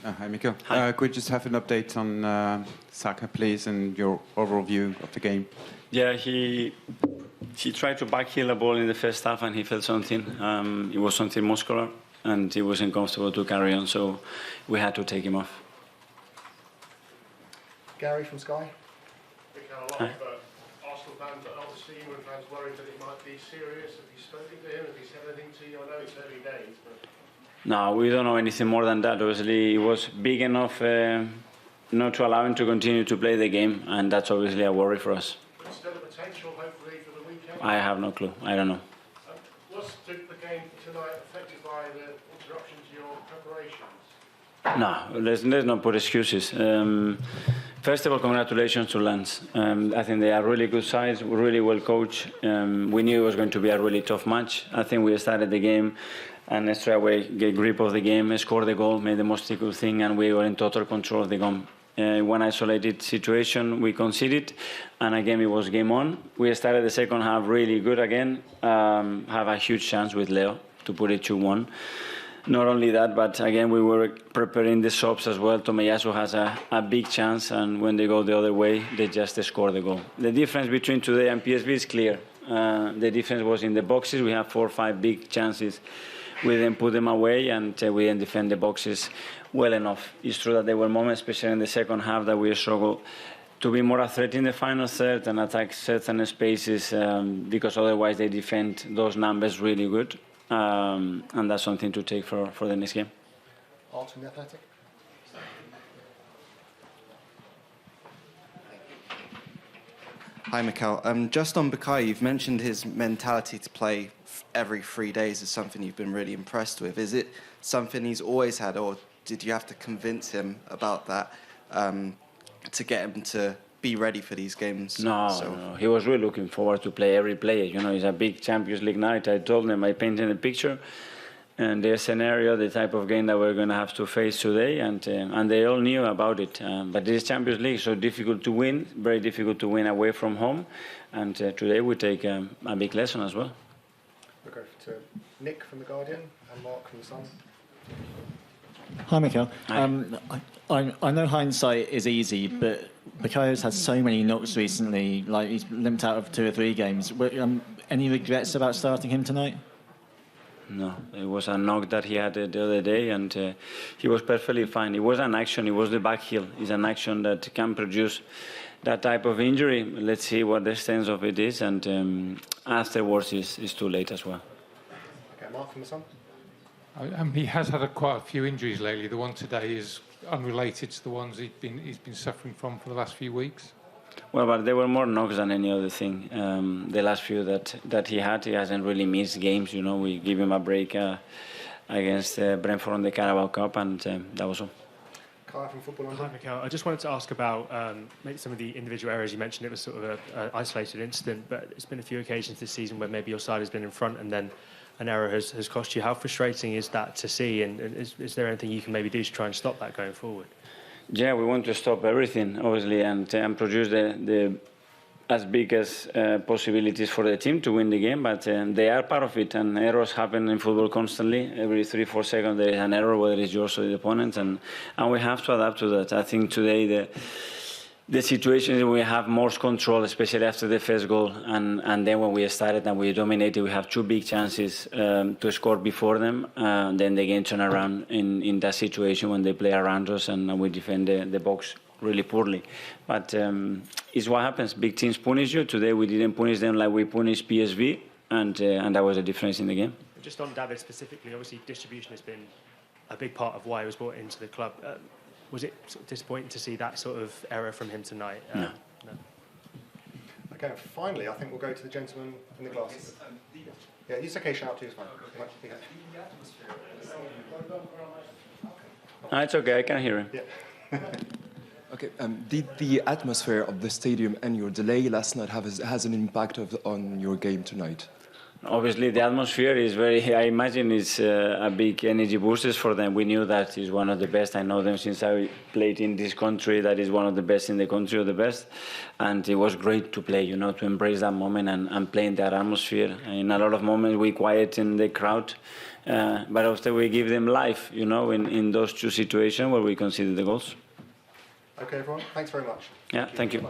Hi, Mikel. Hi. Could we just have an update on Saka, please, and your overall view of the game? Yeah, he tried to backheel a ball in the first half and he felt something. It was something muscular and he wasn't comfortable to carry on, so we had to take him off. Gary from Sky. A lot of Arsenal fans and obviously England fans worried that it might be serious. Have you spoken to him? Have you said anything to you? I know it's early days, but... No, we don't know anything more than that. Obviously, he was big enough not to allow him to continue to play the game, and that's obviously a worry for us. But still a potential, hopefully, for the weekend? I have no clue. I don't know. Was the game tonight affected by the interruption to your preparations? No, let's not put excuses. First of all, congratulations to Lens. I think they are really good sides, really well coached. We knew it was going to be a really tough match. I think we started the game and straight away get grip of the game, scored the goal, made the most difficult thing, and we were in total control of the game. One isolated situation, we conceded, and again it was game on. We started the second half really good again, have a huge chance with Leo to put it 2-1. Not only that, but again we were preparing the subs as well. Tomiyasu has a big chance, and when they go the other way, they just score the goal. The difference between today and PSV is clear. The difference was in the boxes. We have 4 or 5 big chances. We then put them away, and we then defend the boxes well enough. It's true that there were moments, especially in the second half, that we struggled to be more a threat in the final third and attack certain spaces, because otherwise they defend those numbers really good. And that's something to take for the next game. Art from The Athletic. Hi, Mikel. Just on Bukayo, you've mentioned his mentality to play every 3 days is something you've been really impressed with. Is it something he's always had, or did you have to convince him about that to get him to be ready for these games? No, he was really looking forward to play every player. You know, it's a big Champions League night. I told him, I painted a picture and the scenario, the type of game that we're going to have to face today, and they all knew about it. But this Champions League is so difficult to win, very difficult to win away from home, and today we take a big lesson as well. We'll go to Nick from The Guardian and Mark from The Sun. Hi, Mikel. Hi. I know hindsight is easy, but Bukayo's had so many knocks recently, like he's limped out of 2 or 3 games. Any regrets about starting him tonight? No, it was a knock that he had the other day, and he was perfectly fine. It was an action, it was the back heel. It's an action that can produce that type of injury. Let's see what the extent of it is, and afterwards it's too late as well. Okay, Mark from The Sun. He has had quite a few injuries lately. The one today is unrelated to the ones he's been suffering from for the last few weeks. Well, but there were more knocks than any other thing. The last few that he hasn't really missed games. You know, we give him a break against Brentford on the Carabao Cup, and that was all. Kai from Football Hi, Mikel. I just wanted to ask about maybe some of the individual areas. You mentioned it was sort of an isolated incident, but it's been a few occasions this season where maybe your side has been in front and then an error has cost you. How frustrating is that to see, and is there anything you can maybe do to try and stop that going forward? Yeah, we want to stop everything, obviously, and produce the as big as possibilities for the team to win the game, but they are part of it, and errors happen in football constantly. Every 3-4 seconds there is an error, whether it's yours or the opponent, and we have to adapt to that. I think today the situation is we have more control, especially after the first goal, and then when we started and we dominated, we have 2 big chances to score before them. Then the game turn around in that situation when they play around us and we defend the box really poorly. But it's what happens. Big teams punish you. Today we didn't punish them like we punished PSV, and that was the difference in the game. Just on David specifically, obviously distribution has been a big part of why he was brought into the club. Was it sort of disappointing to see that sort of error from him tonight? No. Okay, finally, I think we'll go to the gentleman in the glasses. Yeah, it's okay, shout too, it's fine. It's okay, I can hear him. Yeah. Okay, did the atmosphere of the stadium and your delay last night has an impact on your game tonight? Obviously, the atmosphere is I imagine it's a big energy booster for them. We knew that is one of the best. I know them since I played in this country. That is one of the best in the country, or the best. And it was great to play, you know, to embrace that moment and play in that atmosphere. In a lot of moments, we quiet in the crowd but also we give them life, you know, in those two situations where we conceded the goals. Okay, everyone. Thanks very much. Yeah, thank you.